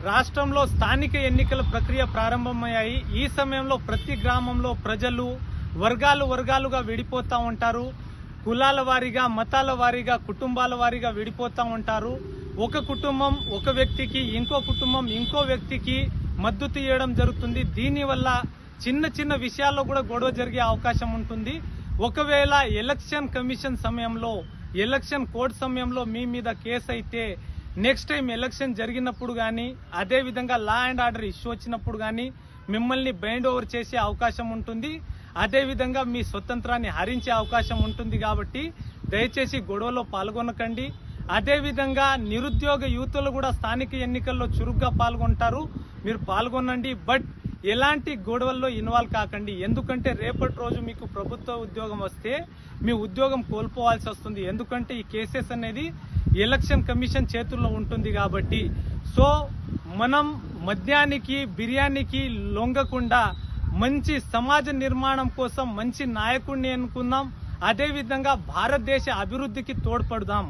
రాష్ట్రంలో స్థానిక ఎన్నికల ప్రక్రియ ప్రారంభమయ్యాయి. ఈ సమయంలో ప్రతి గ్రామంలో ప్రజలు వర్గాలుగా విడిపోతూ ఉంటారు. కులాల వారీగా, మతాల వారీగా, కుటుంబాల వారీగా విడిపోతూ ఉంటారు. ఒక కుటుంబం ఒక వ్యక్తికి, ఇంకో కుటుంబం ఇంకో వ్యక్తికి మద్దతు ఇవ్వడం జరుగుతుంది. దీనివల్ల చిన్న చిన్న విషయాల్లో కూడా గొడవ జరిగే అవకాశం ఉంటుంది. ఒకవేళ ఎలక్షన్ కమిషన్ సమయంలో, ఎలక్షన్ కోడ్ సమయంలో మీ మీద కేసు అయితే నెక్స్ట్ టైం ఎలక్షన్ జరిగినప్పుడు కానీ, అదేవిధంగా లా అండ్ ఆర్డర్ ఇష్యూ వచ్చినప్పుడు కానీ మిమ్మల్ని బైండ్ ఓవర్ చేసే అవకాశం ఉంటుంది. అదేవిధంగా మీ స్వతంత్రాన్ని హరించే అవకాశం ఉంటుంది. కాబట్టి దయచేసి గొడవలో పాల్గొనకండి. అదేవిధంగా నిరుద్యోగ యువతులు కూడా స్థానిక ఎన్నికల్లో చురుగ్గా పాల్గొంటారు. మీరు పాల్గొనండి. బట్ ఎలాంటి గొడవల్లో ఇన్వాల్వ్ కాకండి. ఎందుకంటే రేపటి రోజు మీకు ప్రభుత్వ ఉద్యోగం వస్తే మీ ఉద్యోగం కోల్పోవాల్సి వస్తుంది. ఎందుకంటే ఈ కేసెస్ అనేది ఎలక్షన్ కమిషన్ చేతుల్లో ఉంటుంది కాబట్టి. సో మనం మద్యానికి, బిర్యానీకి లొంగకుండా మంచి సమాజ నిర్మాణం కోసం మంచి నాయకుడిని ఎన్నుకుందాం. అదేవిధంగా భారతదేశ అభివృద్ధికి తోడ్పడదాం.